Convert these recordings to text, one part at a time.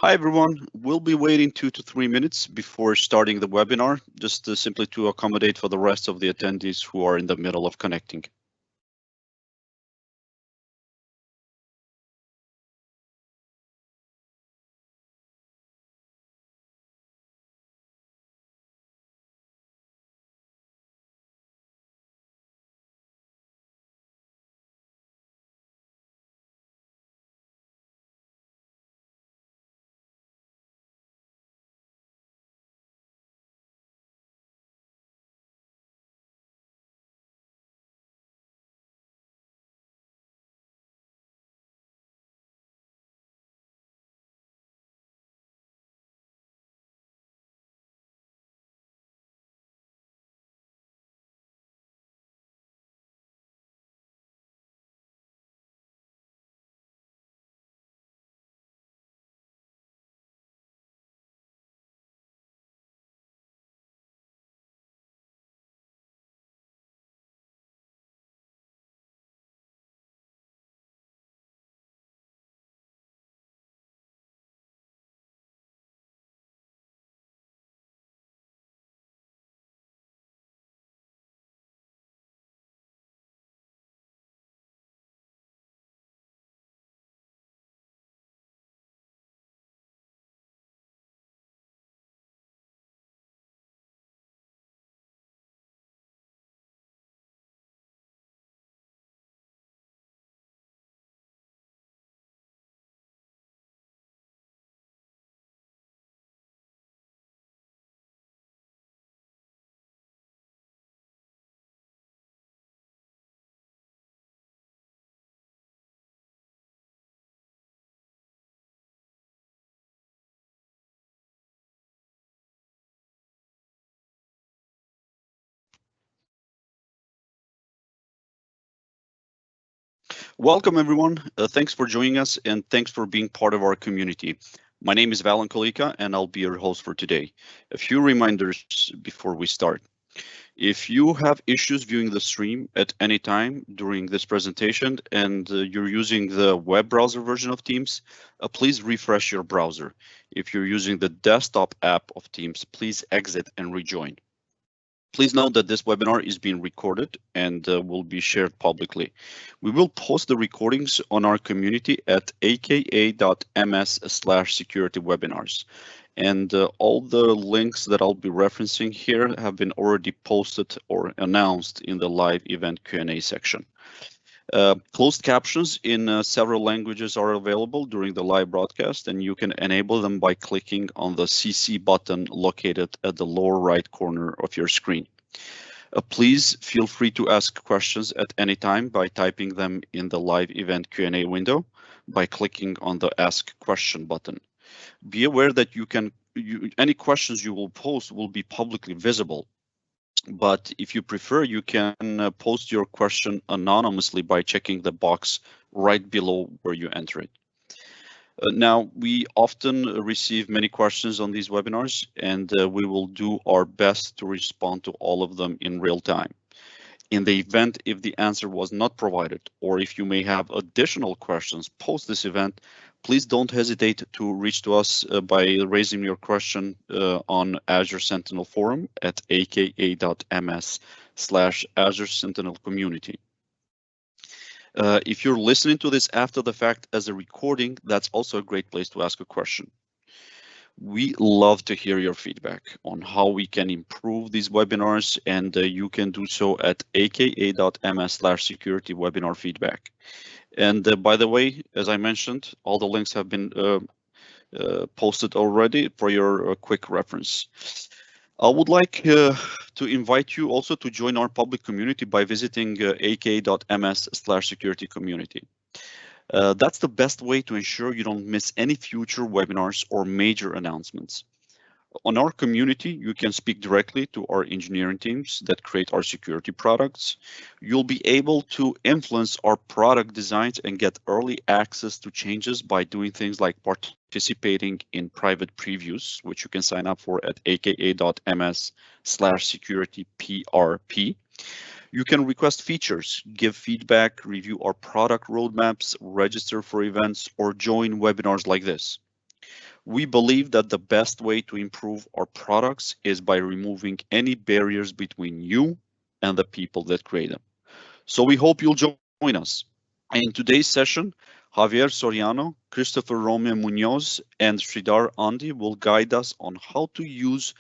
Hi everyone, we'll be waiting 2 to 3 minutes before starting the webinar, just simply to accommodate for the rest of the attendees who are in the middle of connecting. Welcome everyone, thanks for joining us and thanks for being part of our community. My name is Valen Kolika and I'll be your host for today. A few reminders before we start. If you have issues viewing the stream at any time during this presentation and you're using the web browser version of Teams, please refresh your browser. If you're using the desktop app of Teams, please exit and rejoin. Please note that this webinar is being recorded and will be shared publicly. We will post the recordings on our community at aka.ms/security-webinars. And all the links that I'll be referencing here have been already posted or announced in the live event Q&A section. Closed captions in several languages are available during the live broadcast, and you can enable them by clicking on the CC button located at the lower right corner of your screen. Please feel free to ask questions at any time by typing them in the live event Q&A window by clicking on the Ask Question button. Be aware that any questions you will post will be publicly visible. But if you prefer, you can post your question anonymously by checking the box right below where you enter it. Now, we often receive many questions on these webinars, and we will do our best to respond to all of them in real time. In the event if the answer was not provided, or if you may have additional questions post this event, please don't hesitate to reach to us by raising your question on Azure Sentinel forum at aka.ms/Azure Sentinel community. If you're listening to this after the fact as a recording, that's also a great place to ask a question. We love to hear your feedback on how we can improve these webinars, and you can do so at aka.ms/security-webinar feedback. And by the way, as I mentioned, all the links have been posted already for your quick reference. I would like to invite you also to join our public community by visiting aka.ms/security community. That's the best way to ensure you don't miss any future webinars or major announcements. On our community, you can speak directly to our engineering teams that create our security products. You'll be able to influence our product designs and get early access to changes by doing things like participating in private previews, which you can sign up for at aka.ms/security-prp. You can request features, give feedback, review our product roadmaps, register for events, or join webinars like this. We believe that the best way to improve our products is by removing any barriers between you and the people that create them. So we hope you'll join us. In today's session, Javier Soriano, Christopher Romeo Munoz, and Sridhar Andi will guide us on how to use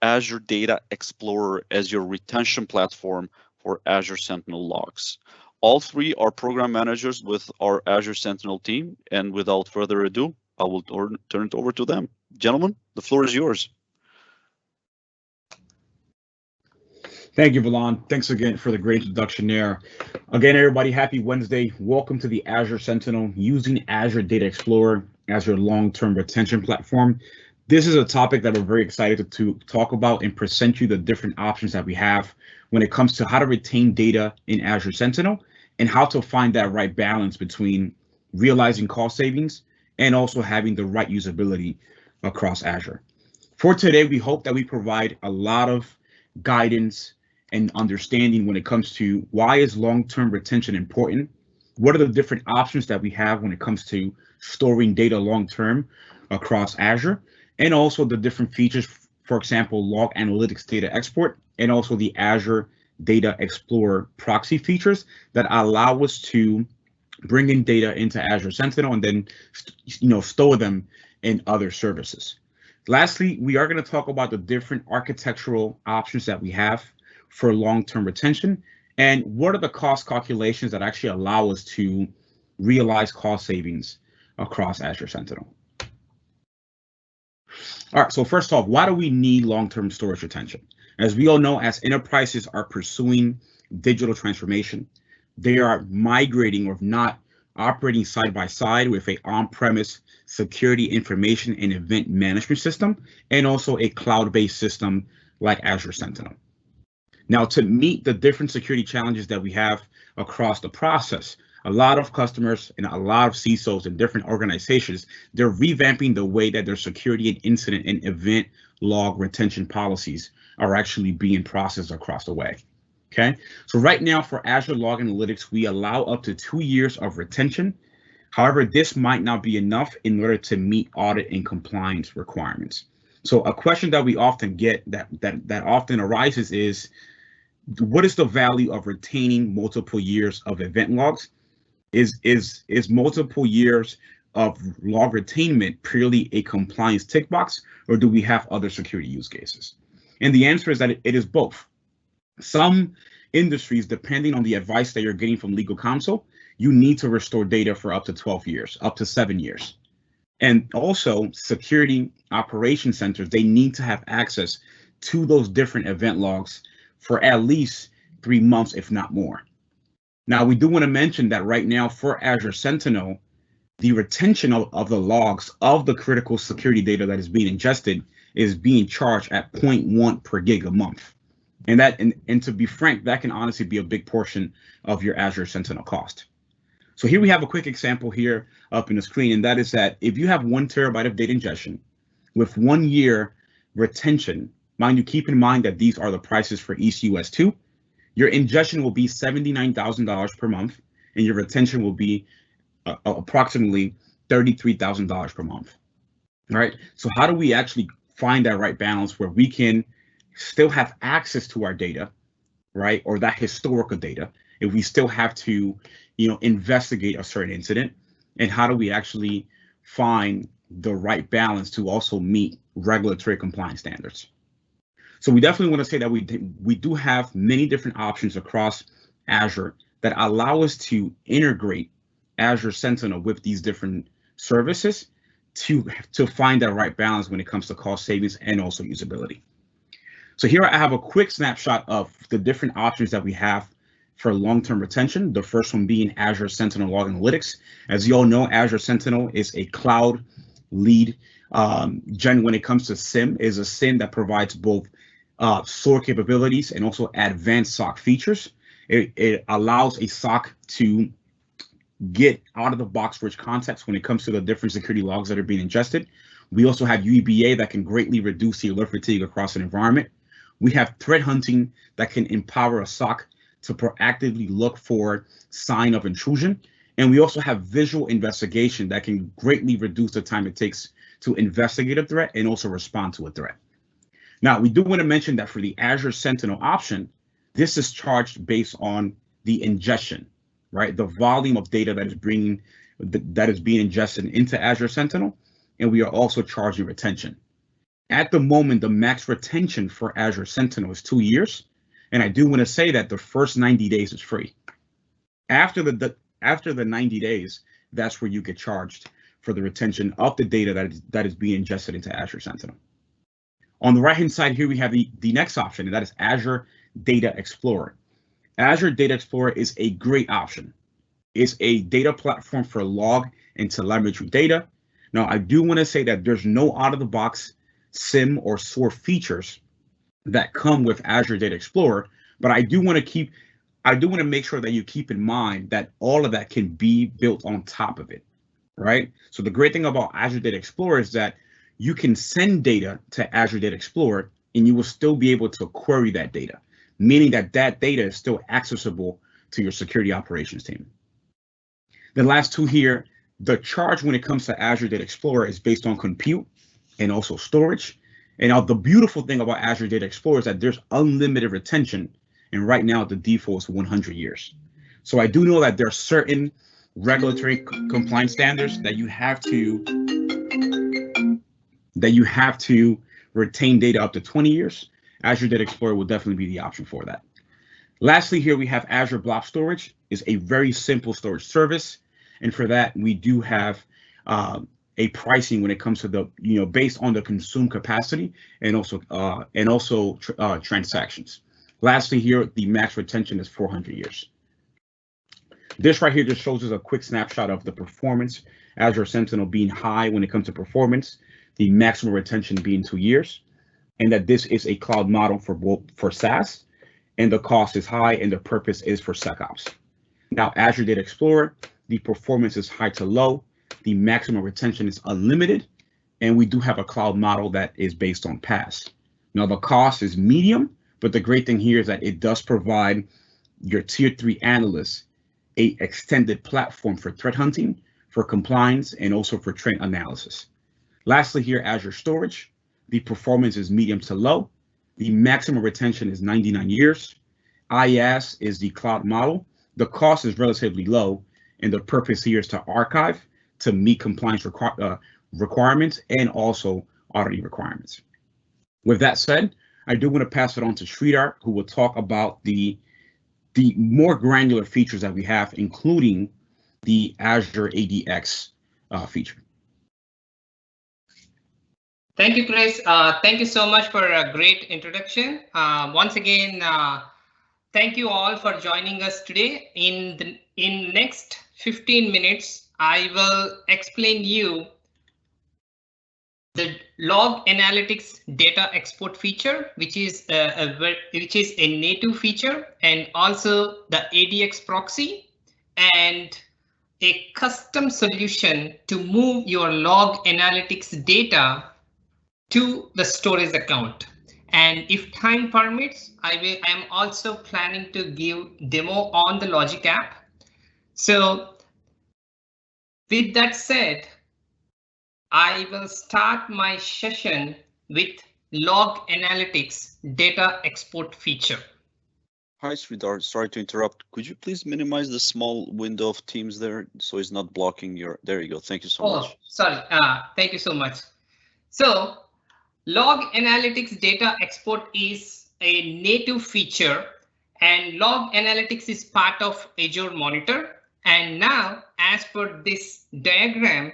Azure Data Explorer as your retention platform for Azure Sentinel logs. All three are program managers with our Azure Sentinel team, and without further ado, I will turn it over to them. Gentlemen, the floor is yours. Thank you, Valan. Thanks again for the great introduction there. Again, everybody, happy Wednesday. Welcome to the Azure Sentinel using Azure Data Explorer as your long-term retention platform. This is a topic that we're very excited to talk about and present you the different options that we have when it comes to how to retain data in Azure Sentinel and how to find that right balance between realizing cost savings and also having the right usability across Azure. For today, we hope that we provide a lot of guidance and understanding when it comes to why is long-term retention important, what are the different options that we have when it comes to storing data long-term across Azure, and also the different features, for example, log analytics data export, and also the Azure Data Explorer proxy features that allow us to bring in data into Azure Sentinel and then store them in other services. Lastly, we are going to talk about the different architectural options that we have for long-term retention and what are the cost calculations that actually allow us to realize cost savings across Azure Sentinel. All right, so first off, why do we need long-term storage retention? As we all know, as enterprises are pursuing digital transformation, they are migrating or not operating side by side with a on-premise security information and event management system, and also a cloud-based system like Azure Sentinel. Now, to meet the different security challenges that we have across the process, a lot of customers and a lot of CISOs and different organizations, they're revamping the way that their security and incident and event log retention policies are actually being processed across the way. Okay, so right now for Azure Log Analytics, we allow up to 2 years of retention. However, this might not be enough in order to meet audit and compliance requirements. So a question that we often get that often arises is, what is the value of retaining multiple years of event logs? Is multiple years of log retainment purely a compliance tick box, or do we have other security use cases? And the answer is that it is both. Some industries, depending on the advice that you're getting from legal counsel, you need to restore data for up to 12 years, up to 7 years. And also security operation centers, they need to have access to those different event logs for at least 3 months, if not more. Now, we do want to mention that right now for Azure Sentinel, the retention of the logs of the critical security data that is being ingested is being charged at 0.1 per gig a month. And to be frank, that can honestly be a big portion of your Azure Sentinel cost. So here we have a quick example here up in the screen, and that is that if you have 1 terabyte of data ingestion with 1 year retention, mind you, keep in mind that these are the prices for ECUS2, your ingestion will be $79,000 per month, and your retention will be approximately $33,000 per month. All right, so how do we actually find that right balance where we can still have access to our data, right, or that historical data, if we still have to, investigate a certain incident, and how do we actually find the right balance to also meet regulatory compliance standards? So we definitely want to say that we do have many different options across Azure that allow us to integrate Azure Sentinel with these different services to find that right balance when it comes to cost savings and also usability. So here I have a quick snapshot of the different options that we have for long-term retention. The first one being Azure Sentinel Log Analytics. As you all know, Azure Sentinel is a cloud lead gen when it comes to SIEM, is a SIEM that provides both SOAR capabilities and also advanced SOC features. It allows a SOC to get out of the box rich context when it comes to the different security logs that are being ingested. We also have UEBA that can greatly reduce the alert fatigue across an environment. We have threat hunting that can empower a SOC to proactively look for sign of intrusion. And we also have visual investigation that can greatly reduce the time it takes to investigate a threat and also respond to a threat. Now, we do want to mention that for the Azure Sentinel option, this is charged based on the ingestion, right? The volume of data that is being ingested into Azure Sentinel, and we are also charging retention. At the moment, the max retention for Azure Sentinel is 2 years, and I do want to say that the first 90 days is free. After the 90 days, that's where you get charged for the retention of the data that is being ingested into Azure Sentinel. On the right-hand side here, we have the next option, and that is Azure Data Explorer. Azure Data Explorer is a great option. It's a data platform for log and telemetry data. Now, I do want to say that there's no out-of-the-box SIM or SOAR features that come with Azure Data Explorer, but I do want to make sure that you keep in mind that all of that can be built on top of it, right? So the great thing about Azure Data Explorer is that you can send data to Azure Data Explorer and you will still be able to query that data, meaning that that data is still accessible to your security operations team. The last two here, the charge when it comes to Azure Data Explorer is based on compute and also storage. And now the beautiful thing about Azure Data Explorer is that there's unlimited retention. And right now the default is 100 years. So I do know that there are certain regulatory compliance standards that you have to retain data up to 20 years. Azure Data Explorer will definitely be the option for that. Lastly, here we have Azure Blob Storage. Is a very simple storage service. And for that, we do have a pricing when it comes to the, based on the consumed capacity and also transactions. Lastly, here, the max retention is 400 years. This right here just shows us a quick snapshot of the performance. Azure Sentinel being high when it comes to performance, the maximum retention being 2 years, and that this is a cloud model for SaaS, and the cost is high and the purpose is for SecOps. Now, Azure Data Explorer, the performance is high to low, the maximum retention is unlimited, and we do have a cloud model that is based on PaaS. Now, the cost is medium, but the great thing here is that it does provide your tier 3 analysts a extended platform for threat hunting, for compliance, and also for trend analysis. Lastly here, Azure Storage, the performance is medium to low. The maximum retention is 99 years. IaaS is the cloud model. The cost is relatively low, and the purpose here is to archive to meet compliance requirements and also auditing requirements. With that said, I do want to pass it on to Sridhar, who will talk about the more granular features that we have, including the Azure ADX feature. Thank you, Chris. Thank you so much for a great introduction. Once again, thank you all for joining us today. In next 15 minutes, I will explain you the log analytics data export feature, which is a native feature, and also the ADX proxy and a custom solution to move your log analytics data to the storage account. And if time permits, I am also planning to give demo on the Logic app. So with that said, I will start my session with log analytics data export feature. Hi, Sridhar. Sorry to interrupt. Could you please minimize the small window of Teams there so it's not blocking your? There you go. Thank you so much. Sorry. Thank you so much. So log analytics data export is a native feature, and log analytics is part of Azure Monitor. And now, as per this diagram,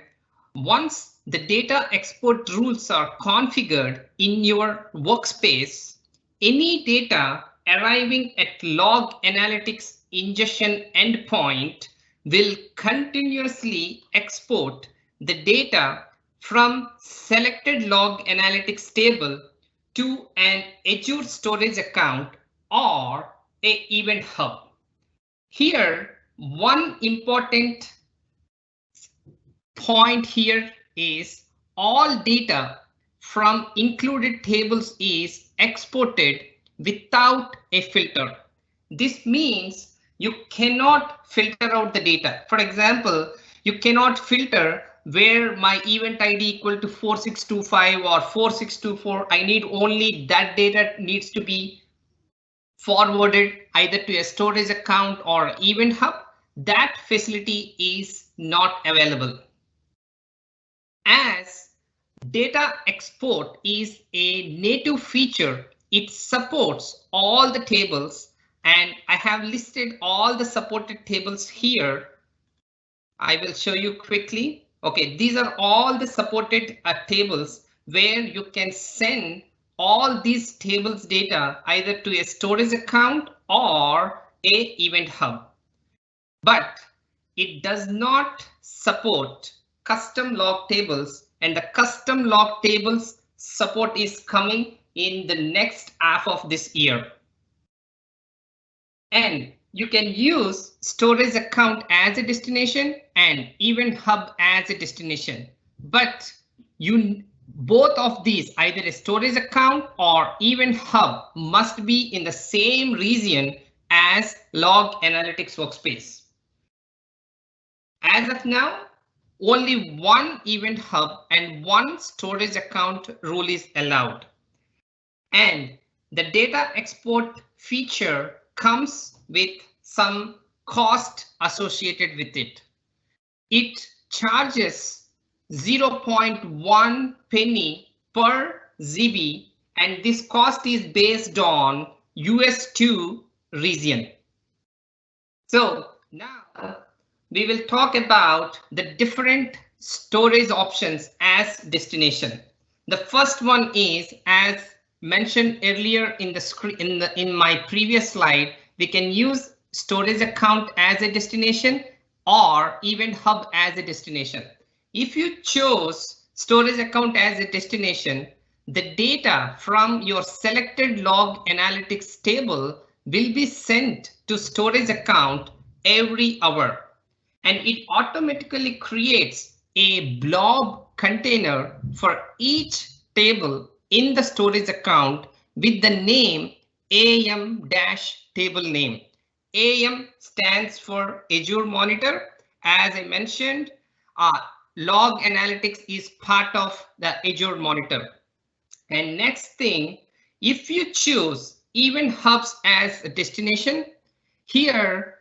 once the data export rules are configured in your workspace, any data arriving at log analytics ingestion endpoint will continuously export the data from selected log analytics table to an Azure storage account or an event hub. Here, one important point here is all data from included tables is exported without a filter. This means you cannot filter out the data. For example, you cannot filter where my event ID equal to 4625 or 4624. I need only that data needs to be forwarded either to a storage account or event hub. That facility is not available. As data export is a native feature, it supports all the tables, and I have listed all the supported tables here. I will show you quickly. Okay, these are all the supported tables where you can send all these tables data either to a storage account or a event hub. But it does not support custom log tables, and the custom log tables support is coming in the next half of this year. And you can use storage account as a destination and event hub as a destination, but both of these, either a storage account or event hub, must be in the same region as log analytics workspace. As of now, only one event hub and one storage account rule is allowed. And the data export feature comes with some cost associated with it. It charges 0.1 penny per GB, and this cost is based on US2 region. So now we will talk about the different storage options as destination. The first one is, as mentioned earlier in the screen in my previous slide, we can use storage account as a destination or event hub as a destination. If you chose storage account as a destination, the data from your selected log analytics table will be sent to storage account every hour, and it automatically creates a blob container for each table in the storage account with the name AM-table name. AM stands for Azure Monitor. As I mentioned, log analytics is part of the Azure Monitor. And next thing, if you choose event hubs as a destination, here,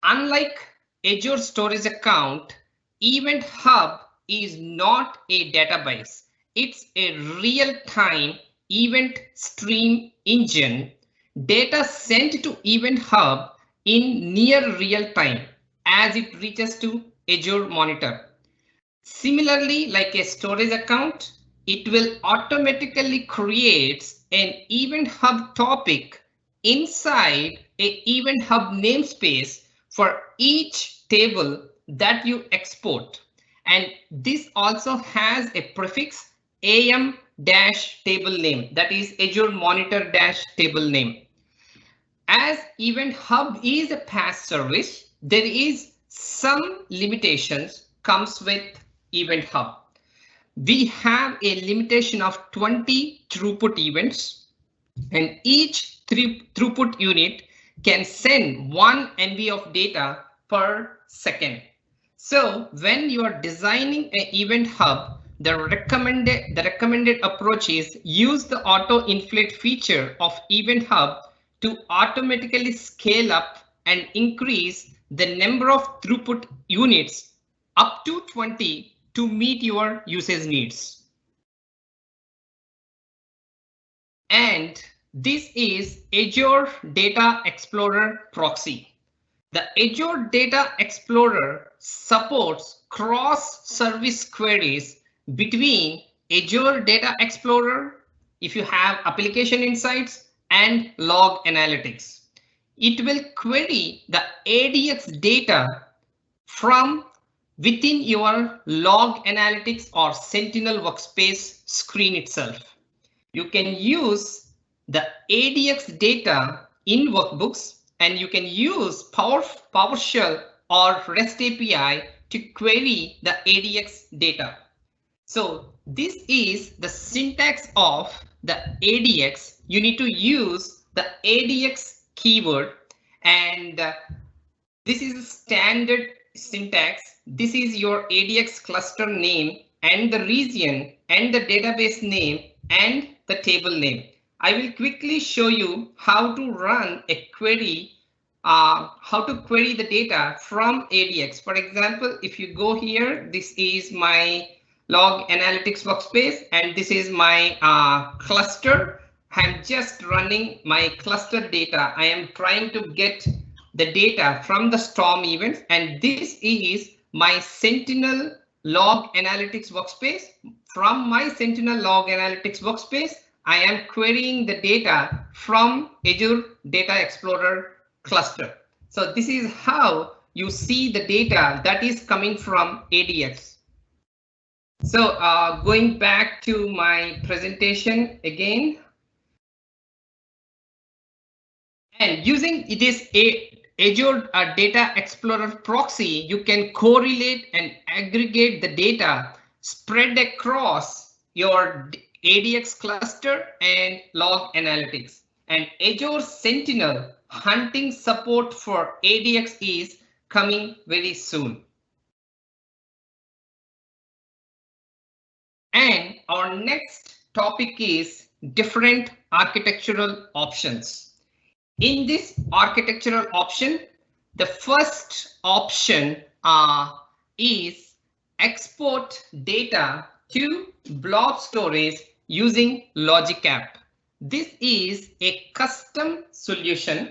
unlike Azure storage account, event hub is not a database. It's a real-time event stream engine, data sent to event hub in near real time as it reaches to Azure Monitor. Similarly, like a storage account, it will automatically create an event hub topic inside a event hub namespace for each table that you export. And this also has a prefix AM-table name, that is Azure Monitor-table name. As event hub is a PaaS service, there is some limitations comes with event hub. We have a limitation of 20 throughput events, and each throughput unit can send 1 MB of data per second. So when you are designing an event hub, the recommended approach is use the auto inflate feature of event hub to automatically scale up and increase the number of throughput units up to 20 to meet your usage needs. And this is Azure Data Explorer proxy. The Azure Data Explorer supports cross-service queries between Azure Data Explorer, if you have application insights, and log analytics. It will query the ADX data from within your log analytics or Sentinel workspace screen itself. You can use the ADX data in workbooks, and you can use PowerShell or REST API to query the ADX data. So this is the syntax of the ADX. You need to use the ADX keyword, and this is a standard syntax. This is your ADX cluster name and the region and the database name and the table name. I will quickly show you how to run a query, how to query the data from ADX. For example, if you go here, this is my log analytics workspace and this is my cluster. I'm just running my cluster data. I am trying to get the data from the storm events, and this is my Sentinel log analytics workspace. From my Sentinel log analytics workspace, I am querying the data from Azure Data Explorer cluster. So this is how you see the data that is coming from ADX. So going back to my presentation again. And using this Azure Data Explorer proxy, you can correlate and aggregate the data spread across your ADX cluster and log analytics. And Azure Sentinel hunting support for ADX is coming very soon. And our next topic is different architectural options. In this architectural option, the first option is export data to blob storage using Logic App. This is a custom solution.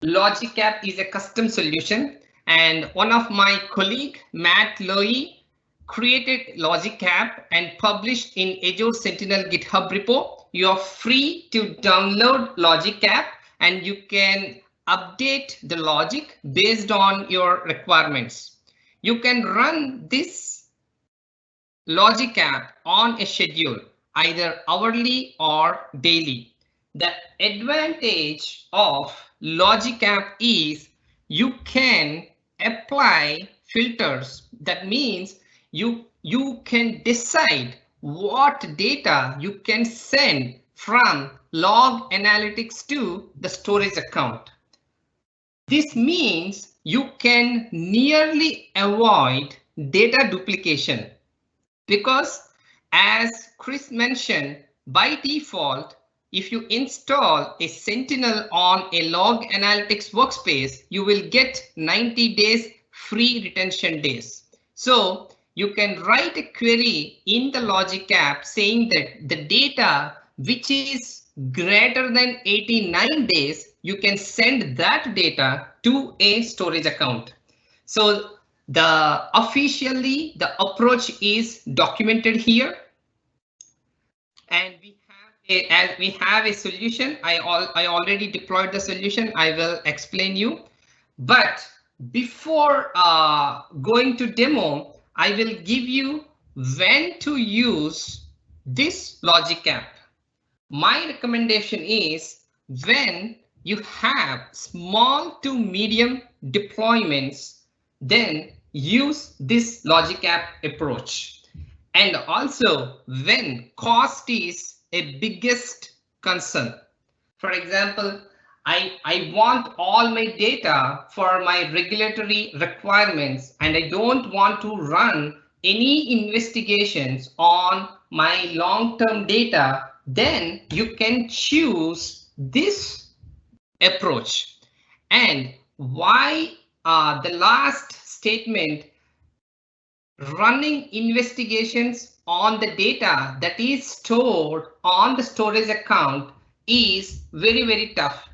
Logic App is a custom solution, and one of my colleague, Matt Lowy, created Logic App and published in Azure Sentinel GitHub repo. You are free to download Logic App and you can update the logic based on your requirements. You can run this Logic App on a schedule, either hourly or daily. The advantage of Logic App is you can apply filters. That means you can decide what data you can send from log analytics to the storage account. This means you can nearly avoid data duplication because, as Chris mentioned, by default, if you install a Sentinel on a log analytics workspace, you will get 90 days free retention days. So you can write a query in the Logic App saying that the data which is greater than 89 days, you can send that data to a storage account. So officially the approach is documented here. And we have a solution. I already deployed the solution. I will explain you. But before going to demo, I will give you when to use this Logic App. My recommendation is when you have small to medium deployments, then use this Logic App approach. And also when cost is a biggest concern. For example, I want all my data for my regulatory requirements and I don't want to run any investigations on my long-term data, then you can choose this approach. And why the last statement, running investigations on the data that is stored on the storage account is very, very tough,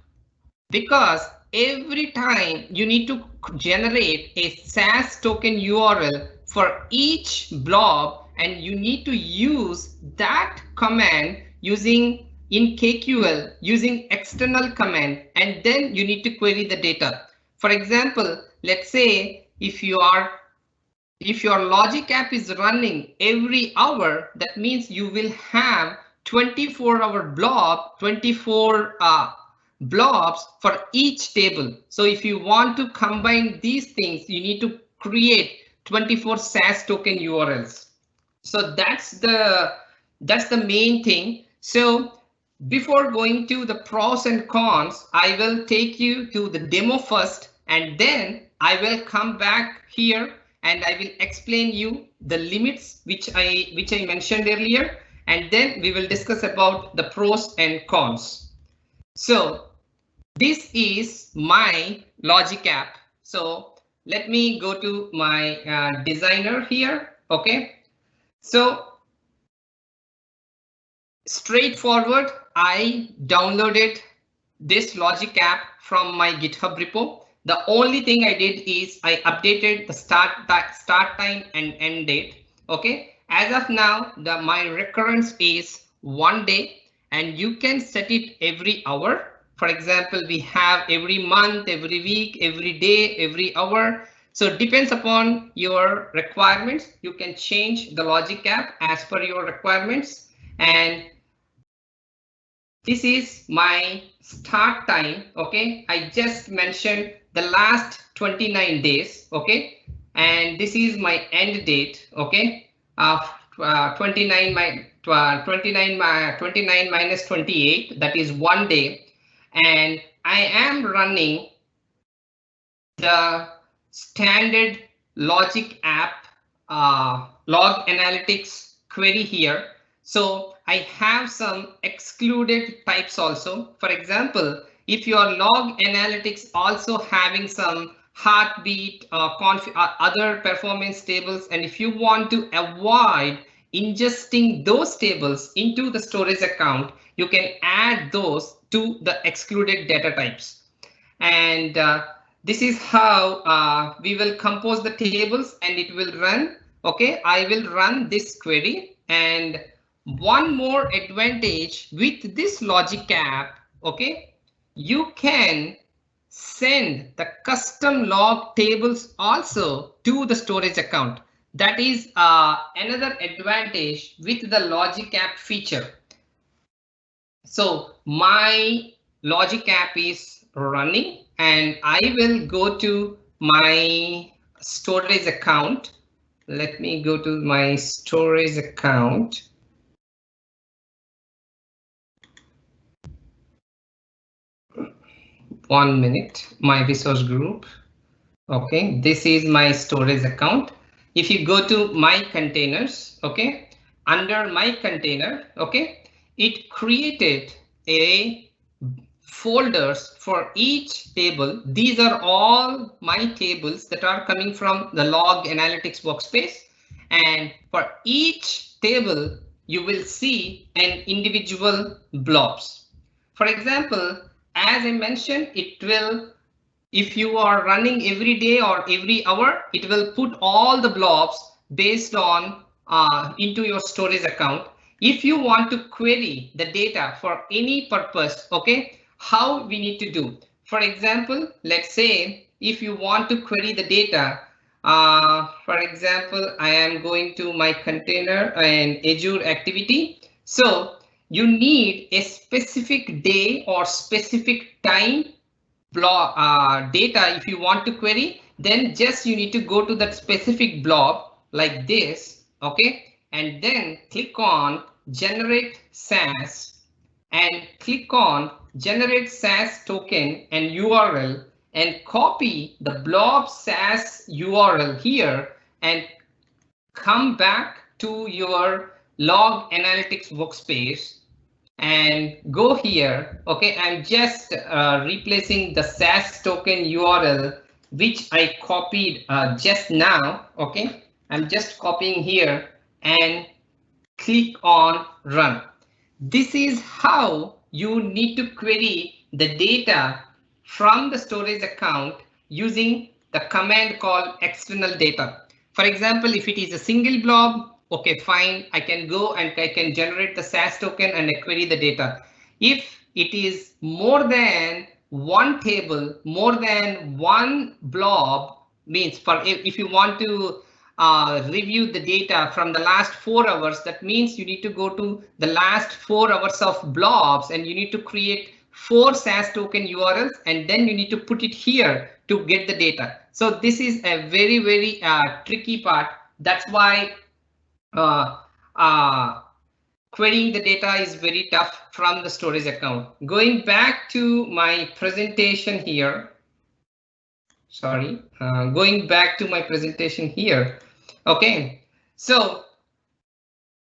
because every time you need to generate a SAS token URL for each blob, and you need to use that command using in KQL using external command, and then you need to query the data. For example, let's say if your Logic App is running every hour, that means you will have 24-hour blob, 24 blobs for each table. So if you want to combine these things, you need to create 24 SAS token URLs. So that's the main thing. So before going to the pros and cons, I will take you to the demo first, and then I will come back here and I will explain you the limits which I mentioned earlier, and then we will discuss about the pros and cons. So this is my logic app. So let me go to my designer here. Okay, so straightforward, I downloaded this logic app from my GitHub repo. The only thing I did is I updated the start time and end date. Okay, as of now, my recurrence is 1 day, and you can set it every hour. For example, we have every month, every week, every day, every hour. So it depends upon your requirements. You can change the logic app as per your requirements. And this is my start time. Okay, I just mentioned the last 29 days. Okay, and this is my end date. Okay, 29 minus 28, that is 1 day, and I am running the standard logic app log analytics query here. So I have some excluded types also. For example, if your log analytics also having some heartbeat other performance tables, and if you want to avoid ingesting those tables into the storage account, you can add those to the excluded data types. And this is how we will compose the tables and it will run. Okay, I will run this query. And one more advantage with this logic app, okay, you can send the custom log tables also to the storage account. That is another advantage with the logic app feature. So my logic app is running, and I will go to my storage account. Let me go to my storage account. One minute, my resource group. Okay, this is my storage account. If you go to my containers, okay, under my container, okay, it created a folders for each table. These are all my tables that are coming from the log analytics workspace. And for each table, you will see an individual blobs. For example, as I mentioned, it will, if you are running every day or every hour, it will put all the blobs based on into your storage account. If you want to query the data for any purpose, okay, how we need to do. For example, let's say if you want to query the data, for example, I am going to my container and Azure activity. So you need a specific day or specific time blob data. If you want to query, then just you need to go to that specific blob like this, okay, and then click on generate SAS and click on generate SAS token and URL, and copy the blob SAS URL here and come back to your log analytics workspace and go here. Okay, I'm just replacing the SAS token URL which I copied just now. Okay, I'm just copying here and click on run. This is how you need to query the data from the storage account using the command called external data. For example, if it is a single blob, okay, fine, I can go and I can generate the SAS token and I query the data. If it is more than one table, more than one blob, means for if you want to review the data from the last 4 hours, that means you need to go to the last 4 hours of blobs and you need to create 4 SAS token URLs, and then you need to put it here to get the data. So this is a very, very tricky part. That's why querying the data is very tough from the storage account. Going back to my presentation here. sorry, going back to my presentation here. Okay, so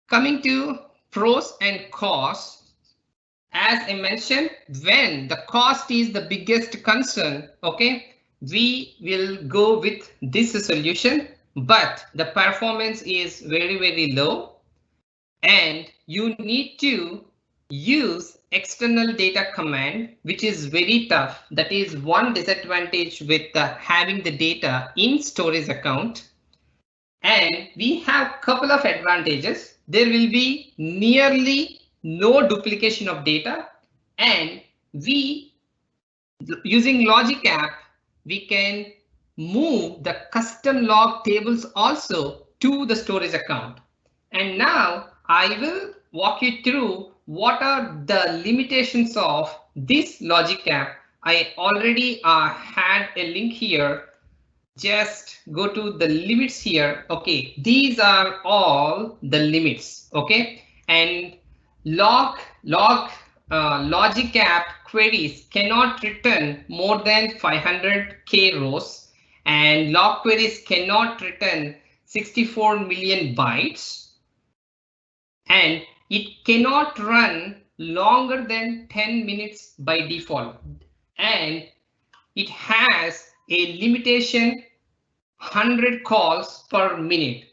coming to pros and cons, as I mentioned, when the cost is the biggest concern, okay, we will go with this solution, but the performance is very, very low and you need to use external data command, which is very tough. That is one disadvantage with having the data in storage account. And we have couple of advantages. There will be nearly no duplication of data, and we, using Logic App, we can move the custom log tables also to the storage account. And now I will walk you through what are the limitations of this Logic App. I already had a link here. Just go to the limits here. Okay, these are all the limits. Okay, and Logic App queries cannot return more than 500k rows, and log queries cannot return 64 million bytes, and it cannot run longer than 10 minutes by default, and it has a limitation 100 calls per minute.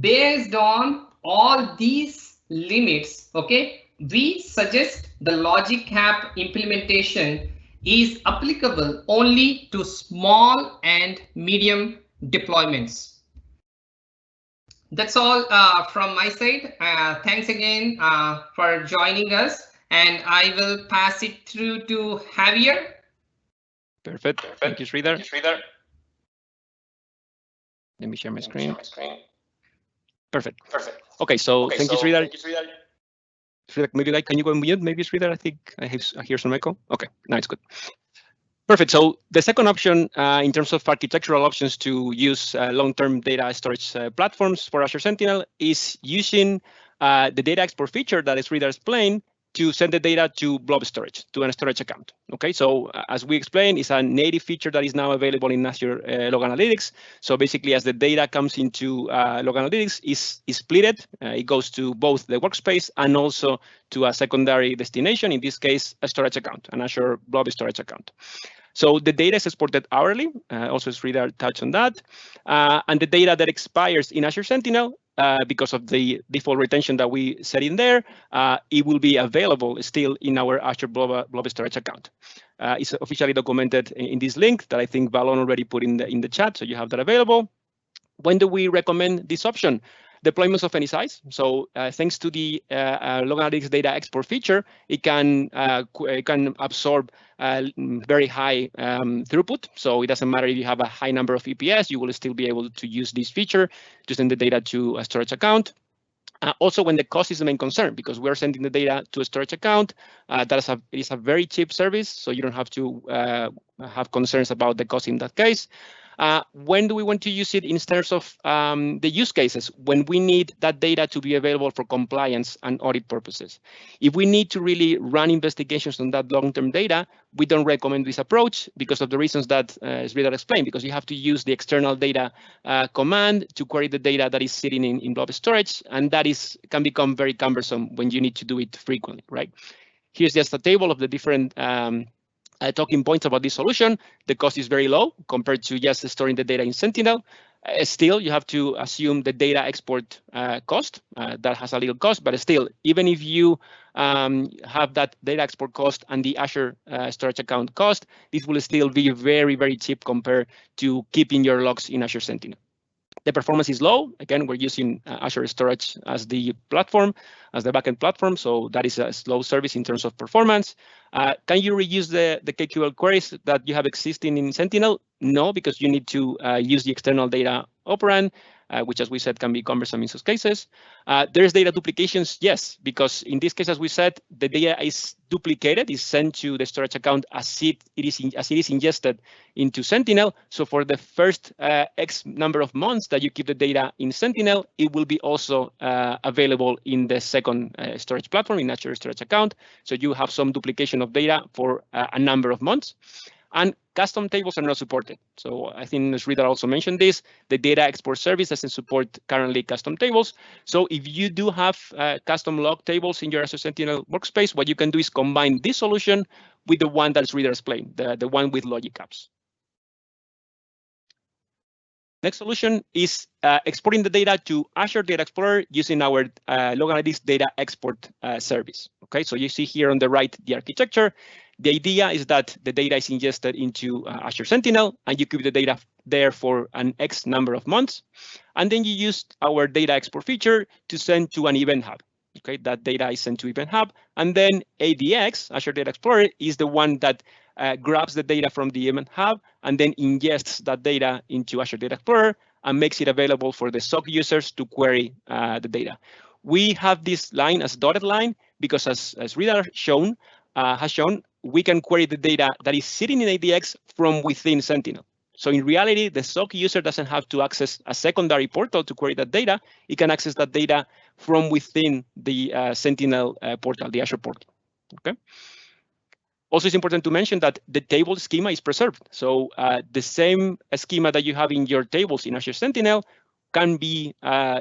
Based on all these limits, okay, we suggest the Logic App implementation is applicable only to small and medium deployments. That's all from my side. Thanks again for joining us, and I will pass it through to Javier. Perfect. Thank you, Sridhar. Let me share my screen. Perfect. Okay, so thank you, Sridhar. Sridhar, maybe can you go on mute? Maybe Sridhar, I think I hear some echo. Okay, now it's good. Perfect. So the second option in terms of architectural options to use long-term data storage platforms for Azure Sentinel is using the data export feature that Sridhar explained to send the data to blob storage, to a storage account. Okay, so as we explained, it's a native feature that is now available in Azure Log Analytics. So basically, as the data comes into Log Analytics, is splitted. It goes to both the workspace and also to a secondary destination, in this case, a storage account, an Azure Blob storage account. So the data is exported hourly, also Sridhar touched on that, and the data that expires in Azure Sentinel, because of the default retention that we set in there, it will be available still in our Azure Blob storage account. It's officially documented in this link that I think Valon already put in the chat, so you have that available. When do we recommend this option? Deployments of any size. So thanks to the Log Analytics data export feature, it can absorb very high throughput. So it doesn't matter if you have a high number of EPS, you will still be able to use this feature to send the data to a storage account. Also, when the cost is the main concern, because we're sending the data to a storage account, it is a very cheap service, so you don't have to have concerns about the cost in that case. When do we want to use it in terms of the use cases? When we need that data to be available for compliance and audit purposes. If we need to really run investigations on that long-term data, we don't recommend this approach because of the reasons that Sridhar explained, because you have to use the external data command to query the data that is sitting in blob storage, and that can become very cumbersome when you need to do it frequently, right? Here's just a table of the different talking points about this solution. The cost is very low compared to just storing the data in Sentinel. Still, you have to assume the data export cost. That has a little cost, but still, even if you have that data export cost and the Azure storage account cost, this will still be very, very cheap compared to keeping your logs in Azure Sentinel. The performance is low. Again, we're using Azure Storage as the platform, as the backend platform. So that is a slow service in terms of performance. Can you reuse the KQL queries that you have existing in Sentinel? No, because you need to use the external data operand, which, as we said, can be cumbersome in some cases. There's data duplications, yes, because in this case, as we said, the data is duplicated, is sent to the storage account as it is ingested into Sentinel. So for the first X number of months that you keep the data in Sentinel, it will be also available in the second storage platform, in Azure Storage Account. So you have some duplication of data for a number of months. And custom tables are not supported. So I think Sridhar also mentioned this. The data export service doesn't support currently custom tables. So if you do have custom log tables in your Azure Sentinel workspace, what you can do is combine this solution with the one that Sridhar explained, the one with logic apps. Next solution is exporting the data to Azure Data Explorer using our Log Analytics Data Export service. Okay, so you see here on the right the architecture. The idea is that the data is ingested into Azure Sentinel, and you keep the data there for an X number of months, and then you use our data export feature to send to an event hub. Okay, that data is sent to Event Hub, and then ADX, Azure Data Explorer, is the one that grabs the data from the Event Hub and then ingests that data into Azure Data Explorer and makes it available for the SOC users to query the data. We have this line as dotted line because, as Sridhar has shown, we can query the data that is sitting in ADX from within Sentinel. So in reality, the SOC user doesn't have to access a secondary portal to query that data. It can access that data from within the Sentinel portal, the Azure portal. Okay. Also, it's important to mention that the table schema is preserved. So the same schema that you have in your tables in Azure Sentinel can be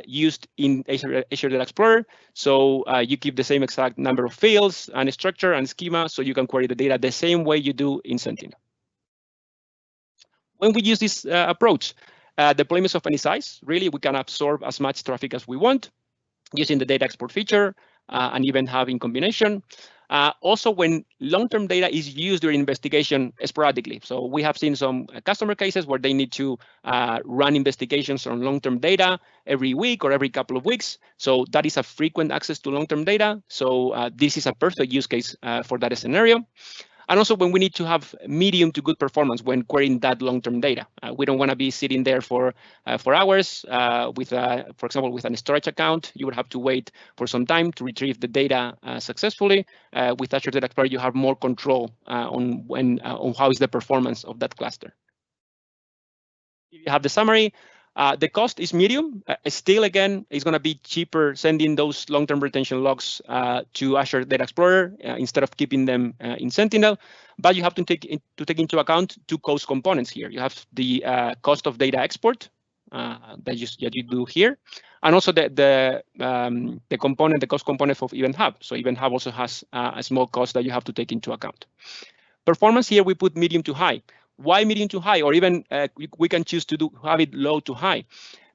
used in Azure Data Explorer. So you keep the same exact number of fields and structure and schema, so you can query the data the same way you do in Sentinel. When we use this approach, deployments of any size, really, we can absorb as much traffic as we want using the data export feature and even having combination. Also, when long-term data is used during investigation sporadically. So we have seen some customer cases where they need to run investigations on long-term data every week or every couple of weeks. So that is a frequent access to long-term data. So this is a perfect use case for that scenario. And also when we need to have medium to good performance when querying that long-term data. We don't want to be sitting there for hours with, for example, with a storage account. You would have to wait for some time to retrieve the data successfully. With Azure Data Explorer, you have more control on how is the performance of that cluster. If you have the summary, the cost is medium. Still, again, it's going to be cheaper sending those long-term retention logs to Azure Data Explorer instead of keeping them in Sentinel. But you have to take into account two cost components here. You have the cost of data export that you do here, and also the cost component of Event Hub. So Event Hub also has a small cost that you have to take into account. Performance here we put medium to high. Why medium to high, or even we can choose to have it low to high,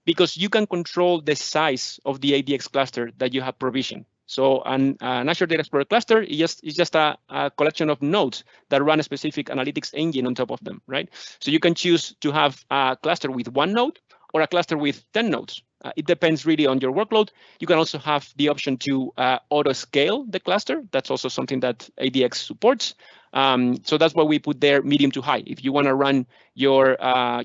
because you can control the size of the ADX cluster that you have provisioned. So an Azure Data Explorer cluster is just a collection of nodes that run a specific analytics engine on top of them, right? So you can choose to have a cluster with one node or a cluster with 10 nodes. It depends really on your workload. You can also have the option to auto scale the cluster. That's also something that ADX supports. So that's why we put there medium to high. If you want to run your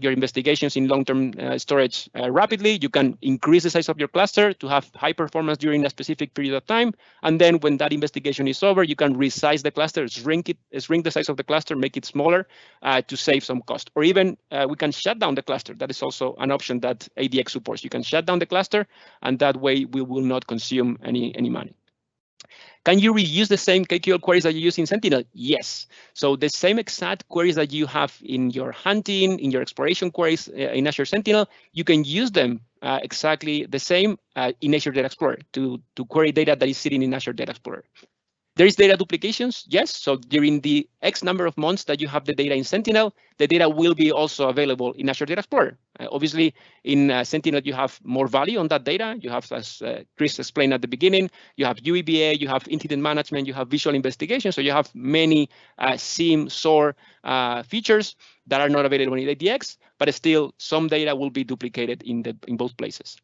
investigations in long-term storage rapidly, you can increase the size of your cluster to have high performance during a specific period of time. And then when that investigation is over, you can resize the cluster, shrink the size of the cluster, make it smaller to save some cost. Or even we can shut down the cluster. That is also an option that ADX supports. You can shut down the cluster, and that way we will not consume any money. Can you reuse the same KQL queries that you use in Sentinel? Yes. So the same exact queries that you have in your hunting, in your exploration queries in Azure Sentinel, you can use them exactly the same in Azure Data Explorer to query data that is sitting in Azure Data Explorer. There is data duplications, yes. So during the X number of months that you have the data in Sentinel, the data will be also available in Azure Data Explorer. Obviously, in Sentinel, you have more value on that data. You have, as Chris explained at the beginning, you have UEBA, you have incident management, you have visual investigation. So you have many SIEM, SOAR features that are not available in ADX, but still some data will be duplicated in both places.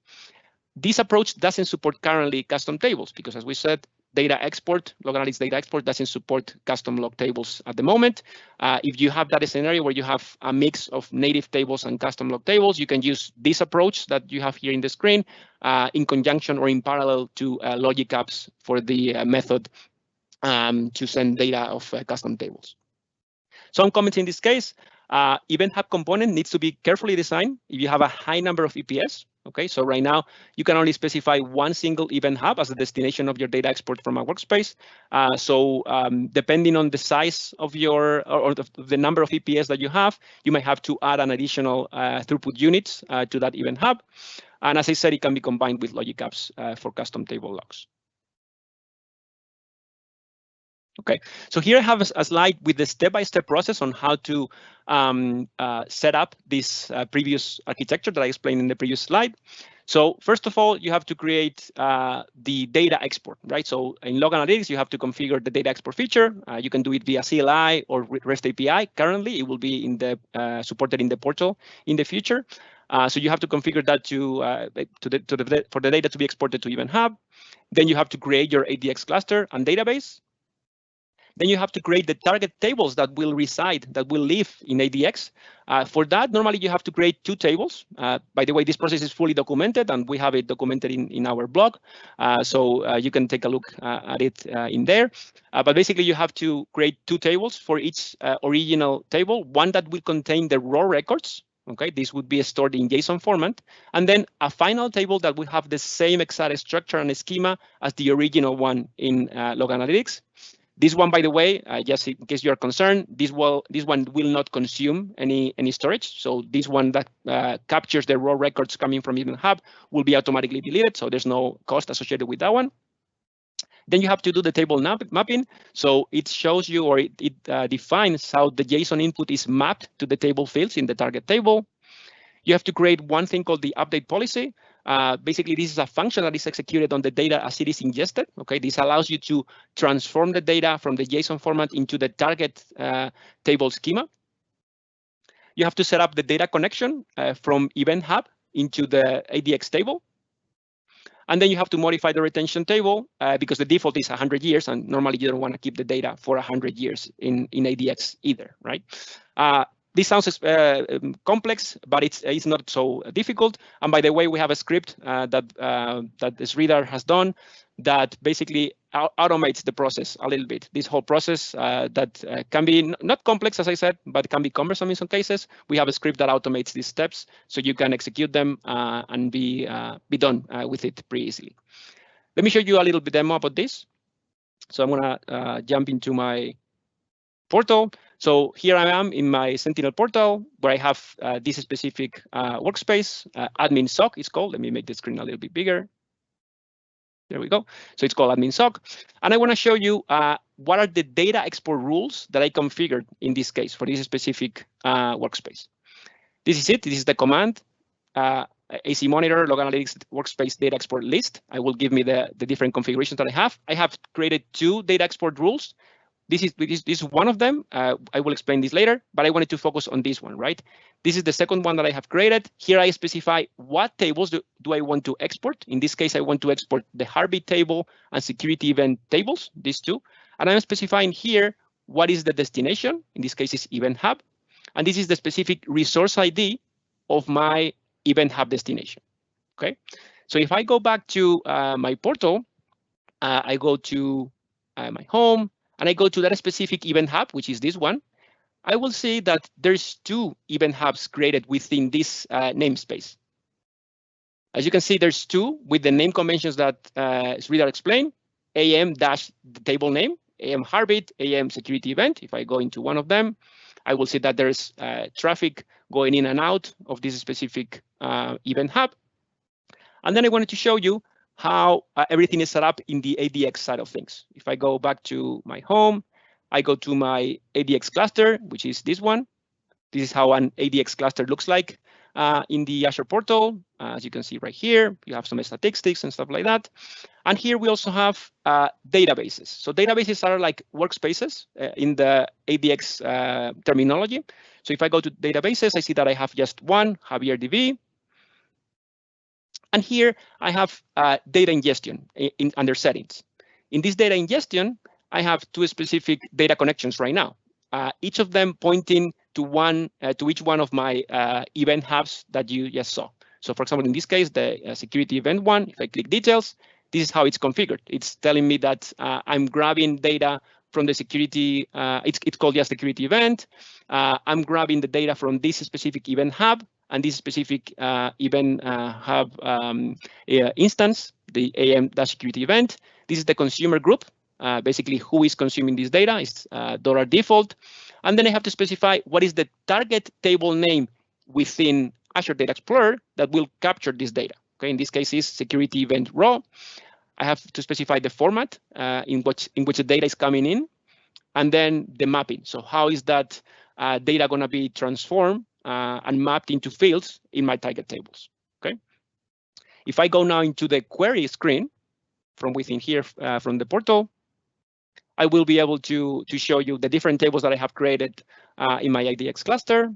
This approach doesn't support currently custom tables because, as we said, data export, Log Analytics data export doesn't support custom log tables at the moment. If you have that scenario where you have a mix of native tables and custom log tables, you can use this approach that you have here in the screen in conjunction or in parallel to logic apps for the method to send data of custom tables. Some comments in this case. Event Hub component needs to be carefully designed if you have a high number of EPS. Okay, so right now you can only specify one single event hub as the destination of your data export from a workspace. Depending on the size of your or the number of EPS that you have, you might have to add an additional throughput units to that event hub. And as I said, it can be combined with logic apps for custom table logs. Okay, so here I have a slide with the step-by-step process on how to set up this previous architecture that I explained in the previous slide. So first of all, you have to create the data export, right? So in Log Analytics, you have to configure the data export feature. You can do it via CLI or REST API. Currently, it will be in the supported in the portal in the future. So you have to configure that for the data to be exported to Event Hub. Then you have to create your ADX cluster and database. Then you have to create the target tables that will reside, that will live in ADX. For that, normally you have to create 2 tables. By the way, this process is fully documented, and we have it documented in our blog. So you can take a look at it in there. But basically, you have to create 2 tables for each original table, one that will contain the raw records. Okay, this would be stored in JSON format, and then a final table that will have the same exact structure and schema as the original one in Log Analytics. This one, by the way, just in case you are concerned, this one will not consume any storage. So this one that captures the raw records coming from Event Hub will be automatically deleted. So there's no cost associated with that one. Then you have to do the table mapping. So it shows you, or it defines how the JSON input is mapped to the table fields in the target table. You have to create one thing called the update policy. Basically, this is a function that is executed on the data as it is ingested. Okay, this allows you to transform the data from the JSON format into the target table schema. You have to set up the data connection from Event Hub into the ADX table. And then you have to modify the retention table because the default is 100 years, and normally you don't want to keep the data for 100 years in ADX either, right? This sounds complex, but it's not so difficult. And by the way, we have a script that Sridhar has done that basically automates the process a little bit. This whole process that can be not complex, as I said, but can be cumbersome in some cases. We have a script that automates these steps, so you can execute them and be done with it pretty easily. Let me show you a little bit demo about this. So I'm gonna jump into my portal. So here I am in my Sentinel portal where I have this specific workspace, admin SOC it's called. Let me make the screen a little bit bigger. There we go. So it's called admin SOC. And I want to show you what are the data export rules that I configured in this case for this specific workspace. This is it. This is the command. AC monitor, log analytics workspace data export list. I will give me the different configurations that I have. I have created 2 data export rules. This is one of them. I will explain this later, but I wanted to focus on this one, right? This is the second one that I have created. Here I specify what tables do I want to export. In this case, I want to export the heartbeat table and security event tables, these 2. And I'm specifying here what is the destination. In this case, it's Event Hub. And this is the specific resource ID of my Event Hub destination, okay? So if I go back to my portal, I go to my home, and I go to that specific Event Hub, which is this one, I will see that there's 2 Event Hubs created within this namespace. As you can see, there's 2 with the name conventions that Sridhar explained, AM dash the table name, AM Heartbeat, AM Security Event. If I go into one of them, I will see that there's traffic going in and out of this specific Event Hub. And then I wanted to show you how everything is set up in the ADX side of things. If I go back to my home, I go to my ADX cluster, which is this one. This is how an ADX cluster looks like in the Azure portal. As you can see right here, you have some statistics and stuff like that. And here we also have databases. So databases are like workspaces in the ADX terminology. So if I go to databases, I see that I have just one, Javier DB. And here I have data ingestion under settings. In this data ingestion, I have 2 specific data connections right now, each of them pointing to each one of my event hubs that you just saw. So for example, in this case, the security event one, if I click details, this is how it's configured. It's telling me that I'm grabbing data from the security, it's called just security event. I'm grabbing the data from this specific event hub, and this specific event hub instance, the AM-security event. This is the consumer group, basically who is consuming this data. It's $default. And then I have to specify what is the target table name within Azure Data Explorer that will capture this data. Okay, in this case is security event raw. I have to specify the format in which the data is coming in, and then the mapping. So how is that data going to be transformed and mapped into fields in my target tables? Okay. If I go now into the query screen from within here from the portal, I will be able to show you the different tables that I have created in my IDX cluster.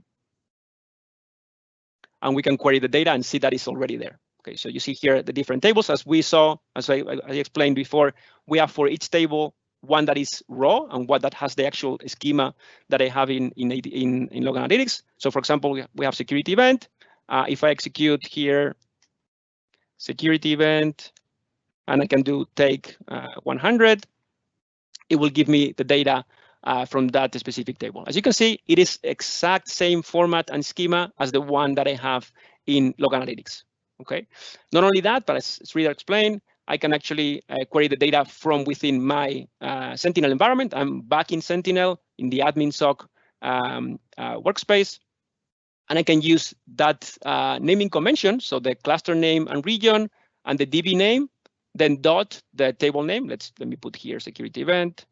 And we can query the data and see that it's already there. Okay, so you see here the different tables. As we saw, as I explained before, we have for each table one that is raw and one that has the actual schema that I have in Log Analytics. So for example, we have security event. If I execute here security event, and I can do take 100, it will give me the data from that specific table. As you can see, it is exact same format and schema as the one that I have in Log Analytics. Okay. Not only that, but as Sridhar explained, I can actually query the data from within my Sentinel environment. I'm back in Sentinel in the admin SOC workspace, and I can use that naming convention. So the cluster name and region and the DB name, then dot the table name. Let me put here security event.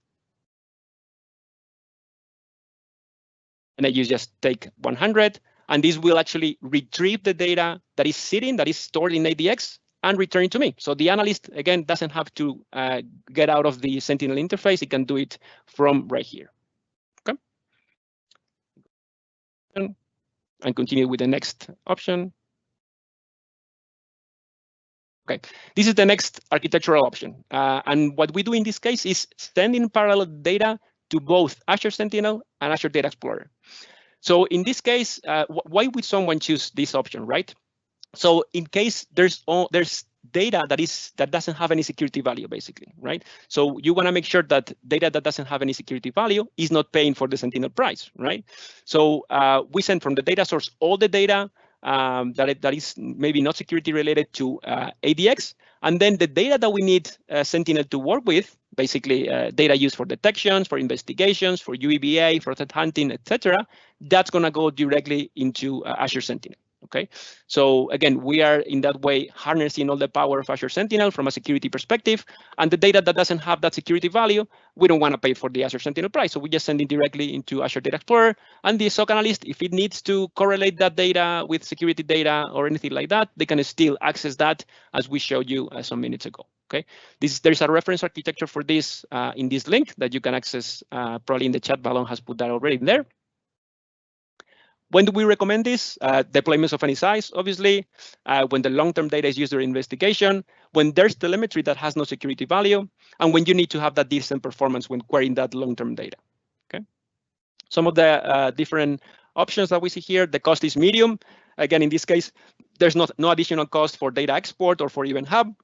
And I use just take 100, and this will actually retrieve the data that is sitting, that is stored in ADX, and return it to me. So the analyst, again, doesn't have to get out of the Sentinel interface. He can do it from right here. Okay. And continue with the next option. Okay, this is the next architectural option. And what we do in this case is sending parallel data to both Azure Sentinel and Azure Data Explorer. So in this case, why would someone choose this option, right? So in case there's data that doesn't have any security value, basically, right? So you want to make sure that data that doesn't have any security value is not paying for the Sentinel price, right? So we send from the data source all the data that is maybe not security related to ADX, and then the data that we need Sentinel to work with, basically data used for detections, for investigations, for UEBA, for threat hunting, etc. That's going to go directly into Azure Sentinel. Okay, so again, we are in that way harnessing all the power of Azure Sentinel from a security perspective, and the data that doesn't have that security value, we don't want to pay for the Azure Sentinel price, so we just send it directly into Azure Data Explorer, and the SOC analyst, if it needs to correlate that data with security data or anything like that, they can still access that as we showed you some minutes ago. Okay, there's a reference architecture for this in this link that you can access, probably in the chat. Balon has put that already in there. When do we recommend this? Deployments of any size, obviously, when the long-term data is used during investigation, when there's telemetry that has no security value, and when you need to have that decent performance when querying that long-term data. Okay. Some of the different options that we see here, the cost is medium. Again, in this case, there's no additional cost for data export or for Event Hub,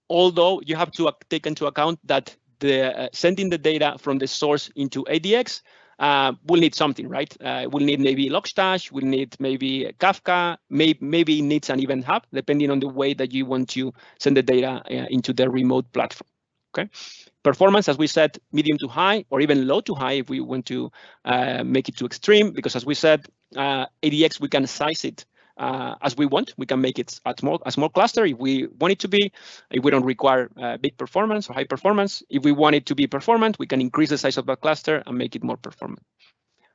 although you have to take into account that the sending the data from the source into ADX we'll need something, right? We'll need maybe Logstash, we'll need maybe Kafka, maybe it needs an Event Hub, depending on the way that you want to send the data into the remote platform, okay? Performance, as we said, medium to high, or even low to high if we want to make it too extreme, because as we said, ADX, we can size it as we want. We can make it a small cluster if we want it to be, if we don't require big performance or high performance. If we want it to be performant, we can increase the size of that cluster and make it more performant.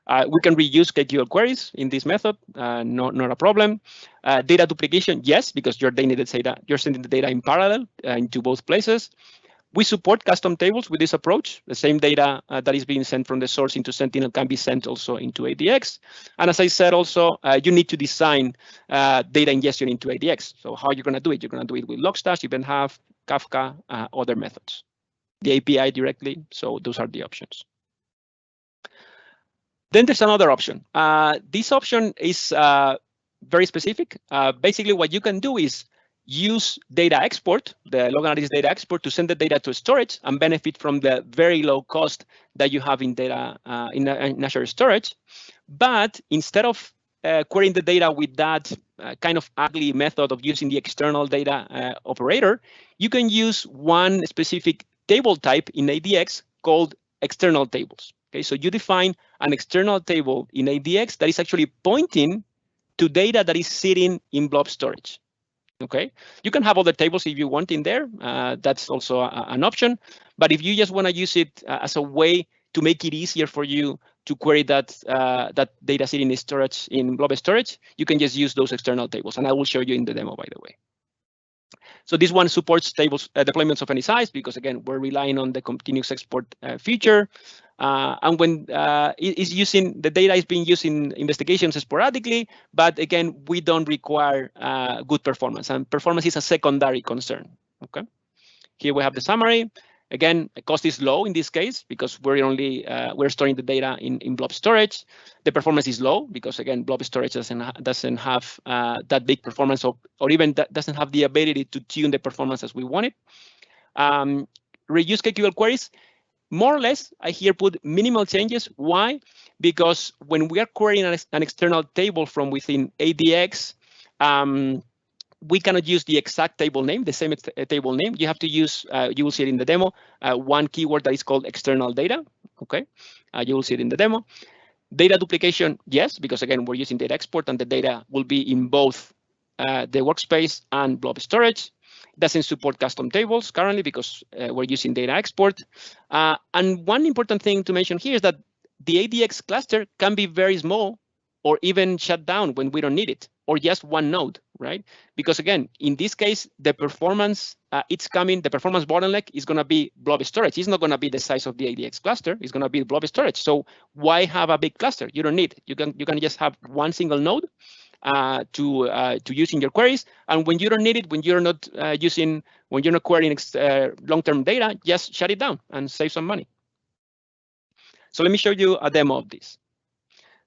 We can reuse KQL queries in this method, not a problem. Data duplication, yes, because you're sending the data in parallel into both places. We support custom tables with this approach. The same data that is being sent from the source into Sentinel can be sent also into ADX. And as I said, also, you need to design data ingestion into ADX. So how you're going to do it? You're going to do it with Logstash, Event Hub, Kafka, other methods. The API directly. So those are the options. Then there's another option. This option is very specific. Basically, what you can do is use data export, the Log Analytics data export, to send the data to storage and benefit from the very low cost that you have in data in Azure storage. But instead of querying the data with that kind of ugly method of using the external data operator, you can use one specific table type in ADX called external tables. Okay, so you define an external table in ADX that is actually pointing to data that is sitting in blob storage. Okay, you can have other tables if you want in there. That's also an option. But if you just want to use it as a way to make it easier for you to query that data sitting in storage in blob storage, you can just use those external tables, and I will show you in the demo, by the way. So this one supports tables deployments of any size because, again, we're relying on the continuous export feature. And when it's using the data is being used in investigations sporadically, but again, we don't require good performance, and performance is a secondary concern. Okay, here we have the summary. Again, the cost is low in this case because we're storing the data in blob storage. The performance is low because, again, blob storage doesn't have that big performance, or even doesn't have the ability to tune the performance as we want it. Reuse KQL queries, more or less, I here put minimal changes. Why? Because when we are querying an external table from within ADX, we cannot use the exact table name, the same table name. You have to use, you will see it in the demo, one keyword that is called external data. Okay, you will see it in the demo. Data duplication, yes, because again, we're using data export and the data will be in both the workspace and blob storage. Doesn't support custom tables currently because we're using data export. And one important thing to mention here is that the ADX cluster can be very small or even shut down when we don't need it, or just one node, right? Because again, in this case, the performance the performance bottleneck is going to be blob storage. It's not going to be the size of the ADX cluster. It's going to be blob storage. So why have a big cluster? You don't need it. You can just have one single node to use in your queries, and when you don't need it, when you're not querying long-term data, just shut it down and save some money. So let me show you a demo of this.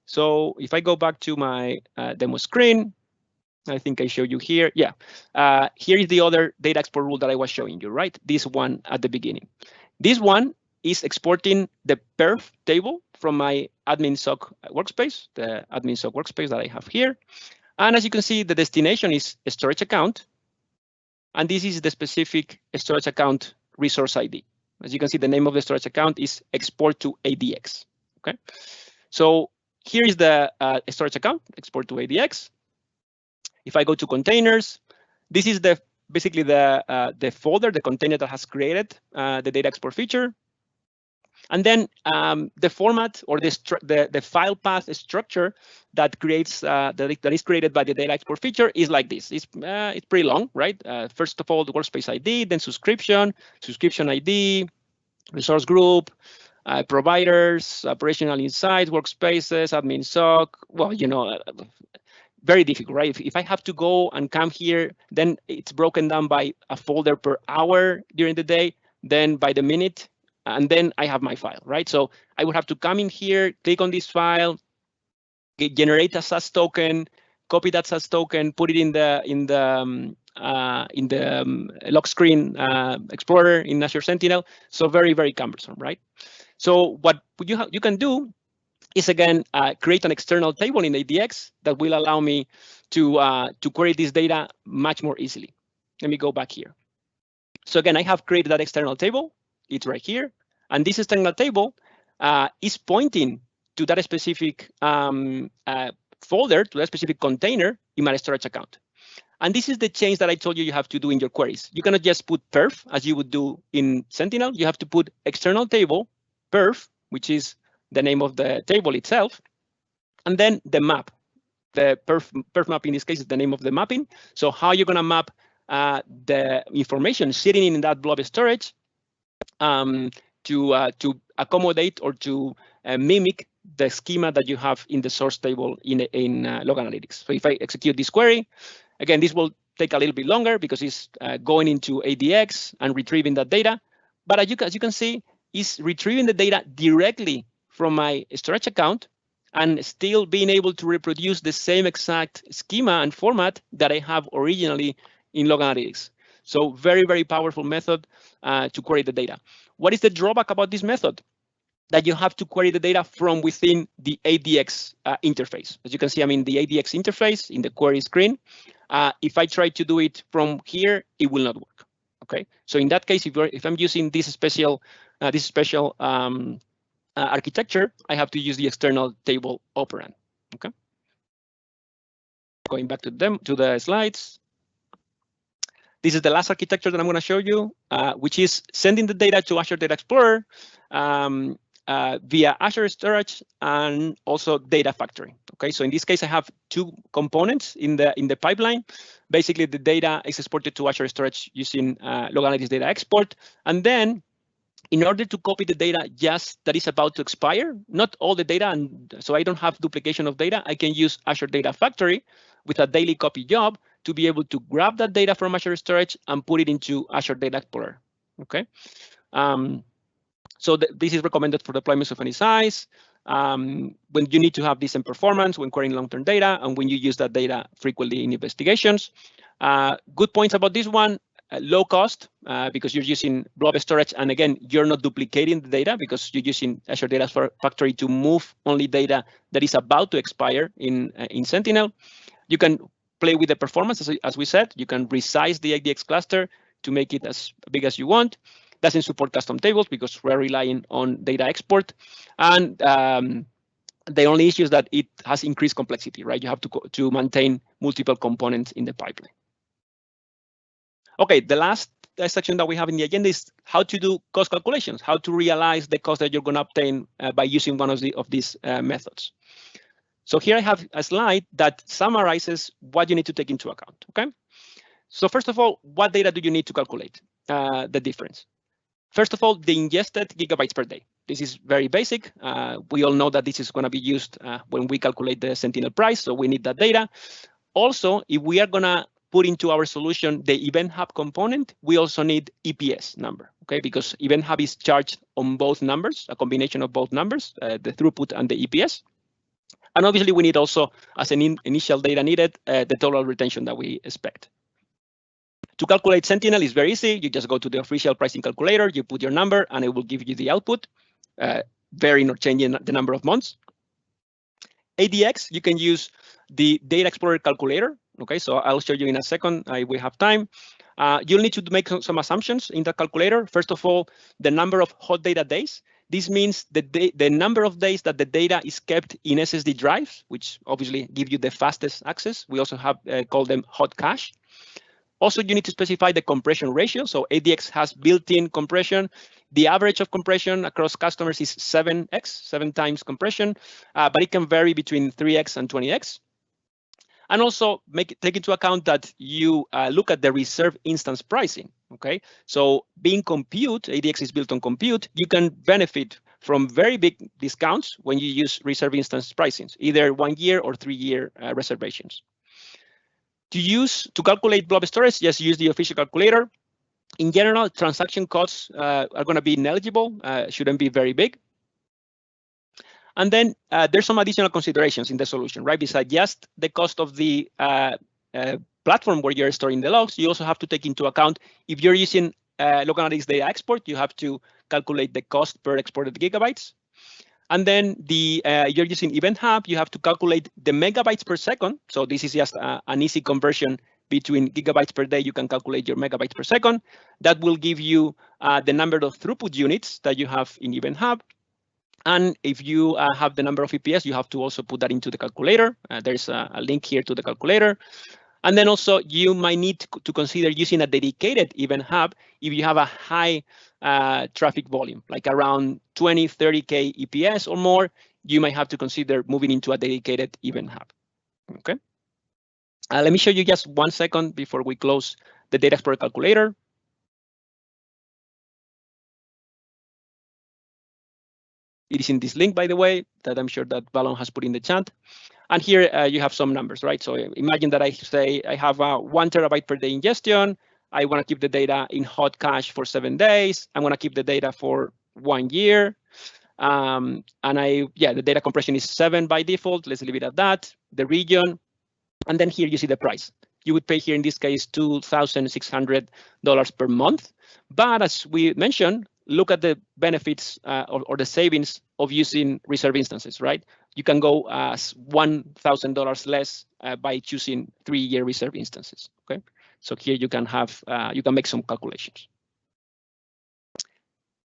So if I go back to my demo screen, I think I showed you here. Yeah, here is the other data export rule that I was showing you, right? This one at the beginning. This one is exporting the perf table from my admin SOC workspace, the admin SOC workspace that I have here. And as you can see, the destination is a storage account. And this is the specific storage account resource ID. As you can see, the name of the storage account is export to ADX. Okay, so here is the storage account, export to ADX. If I go to containers, this is basically the folder, the container that has created the data export feature. And then the format or the file path structure that creates that is created by the data export feature is like this. It's pretty long, right? First of all, the workspace ID, then subscription ID, resource group, providers, operational insights, workspaces, admin SOC. Well, you know, very difficult, right? If I have to go and come here, then it's broken down by a folder per hour during the day, then by the minute, and then I have my file, right? So I would have to come in here, click on this file, generate a SAS token, copy that SAS token, put it in the lock screen Explorer in Azure Sentinel. So very, very cumbersome, right? So what you can do is, again, create an external table in ADX that will allow me to query this data much more easily. Let me go back here. So again, I have created that external table. It's right here. And this external table is pointing to that specific folder, to that specific container in my storage account. And this is the change that I told you have to do in your queries. You cannot just put perf as you would do in Sentinel. You have to put external table, perf, which is the name of the table itself, and then the map. The perf map in this case is the name of the mapping. So how you're going to map the information sitting in that blob storage to accommodate or to mimic the schema that you have in the source table in Log Analytics. So if I execute this query, again, this will take a little bit longer because it's going into ADX and retrieving that data. But as you can see, it's retrieving the data directly from my storage account and still being able to reproduce the same exact schema and format that I have originally in Log Analytics. So very, very powerful method to query the data. What is the drawback about this method? that you have to query the data from within the ADX interface. As you can see, I'm in the ADX interface in the query screen. If I try to do it from here, it will not work. Okay, so in that case, if I'm using this special architecture, I have to use the external table operand. Okay, going back to the slides. This is the last architecture that I'm going to show you, which is sending the data to Azure Data Explorer via Azure Storage and also Data Factory. Okay, so in this case, I have two components in the pipeline. Basically, the data is exported to Azure Storage using Log Analytics Data Export, and then in order to copy the data just that is about to expire, not all the data, and so I don't have duplication of data, I can use Azure Data Factory with a daily copy job to be able to grab that data from Azure Storage and put it into Azure Data Explorer. Okay, so this is recommended for deployments of any size, when you need to have decent performance, when querying long-term data, and when you use that data frequently in investigations. Good points about this one. Low cost because you're using blob storage, and again, you're not duplicating the data because you're using Azure Data Factory to move only data that is about to expire in Sentinel. You can play with the performance, as we said. You can resize the ADX cluster to make it as big as you want. Doesn't support custom tables because we're relying on data export, and the only issue is that it has increased complexity, right? You have to maintain multiple components in the pipeline. Okay, the last section that we have in the agenda is how to do cost calculations, how to realize the cost that you're going to obtain by using one of these methods. So here I have a slide that summarizes what you need to take into account. Okay, so first of all, what data do you need to calculate the difference? First of all, the ingested gigabytes per day. This is very basic. We all know that this is going to be used when we calculate the Sentinel price, so we need that data. Also, if we are going to put into our solution the Event Hub component, we also need EPS number, okay? Because Event Hub is charged on both numbers, a combination of both numbers, the throughput and the EPS. And obviously, we need also, as an initial data needed, the total retention that we expect. To calculate Sentinel is very easy. You just go to the official pricing calculator, you put your number, and it will give you the output, not changing the number of months. ADX, you can use the Data Explorer calculator. Okay, so I'll show you in a second. We have time. You'll need to make some assumptions in the calculator. First of all, the number of hot data days. This means the number of days that the data is kept in SSD drives, which obviously give you the fastest access. We also have called them hot cache. Also, you need to specify the compression ratio. So ADX has built-in compression. The average of compression across customers is 7x, 7 times compression, but it can vary between 3x and 20x. And also take into account that you look at the reserve instance pricing. Okay, so being compute, ADX is built on compute, you can benefit from very big discounts when you use reserve instance pricings, either 1 year or 3 year reservations. To calculate blob storage, just use the official calculator. In general, transaction costs are going to be negligible, shouldn't be very big. And then there's some additional considerations in the solution, right? Besides just the cost of the platform where you're storing the logs, you also have to take into account if you're using Log Analytics Data Export, you have to calculate the cost per exported gigabytes. And then you're using Event Hub, you have to calculate the megabytes per second. So this is just an easy conversion between gigabytes per day. You can calculate your megabytes per second. That will give you the number of throughput units that you have in Event Hub. And if you have the number of EPS, you have to also put that into the calculator. There's a link here to the calculator. And then also you might need to consider using a dedicated Event Hub if you have a high traffic volume, like around 20, 30K EPS or more, you might have to consider moving into a dedicated Event Hub. Okay. Let me show you just 1 second before we close the Data Explorer calculator. It is in this link, by the way, that I'm sure that Valon has put in the chat. And here you have some numbers, right? So imagine that I say I have a 1 terabyte per day ingestion. I want to keep the data in hot cache for 7 days. I want to keep the data for 1 year. And the data compression is 7 by default. Let's leave it at that. The region. And then here you see the price. You would pay here in this case $2,600 per month. But as we mentioned, look at the benefits or the savings of using reserve instances, right? You can go as $1,000 less by choosing 3-year reserve instances. Okay, so here you can have you can make some calculations.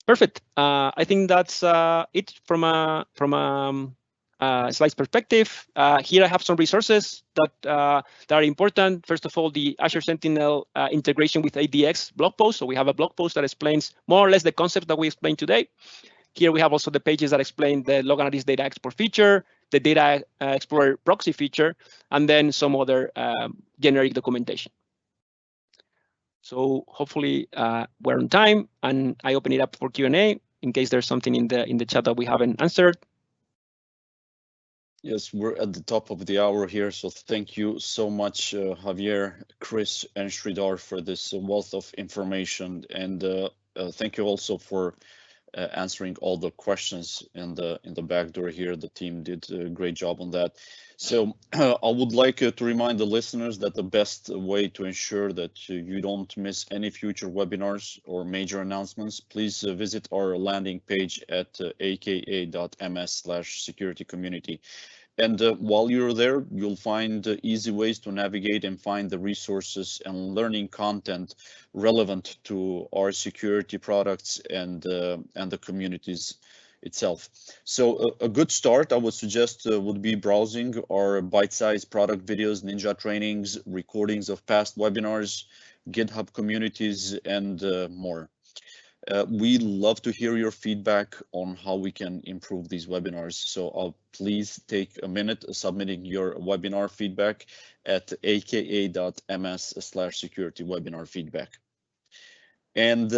Perfect. I think that's it from a slides perspective. Here I have some resources that are important. First of all, the Azure Sentinel integration with ADX blog post. So we have a blog post that explains more or less the concept that we explained today. Here we have also the pages that explain the log analytics data export feature, the data explorer proxy feature, and then some other generic documentation. So hopefully we're on time, and I open it up for Q&A in case there's something in the chat that we haven't answered. Yes, we're at the top of the hour here, so thank you so much, Javier, Chris, and Sridhar for this wealth of information, and thank you also for answering all the questions in the back door here. The team did a great job on that. So I would like to remind the listeners that the best way to ensure that you don't miss any future webinars or major announcements, please visit our landing page at aka.ms/security-community. And while you're there, you'll find easy ways to navigate and find the resources and learning content relevant to our security products and the communities itself. So a good start, I would suggest, would be browsing our bite-sized product videos, ninja trainings, recordings of past webinars, GitHub communities, and more. We love to hear your feedback on how we can improve these webinars. So please take a minute submitting your webinar feedback at aka.ms/security webinar feedback. And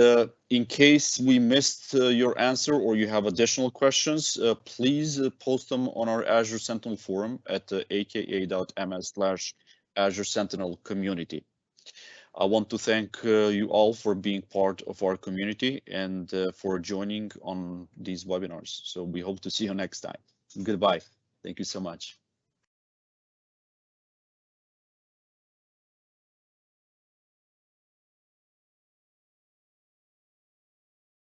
in case we missed your answer or you have additional questions, please post them on our Azure Sentinel forum at aka.ms/Azure Sentinel community. I want to thank you all for being part of our community and for joining on these webinars. So we hope to see you next time. Goodbye. Thank you so much.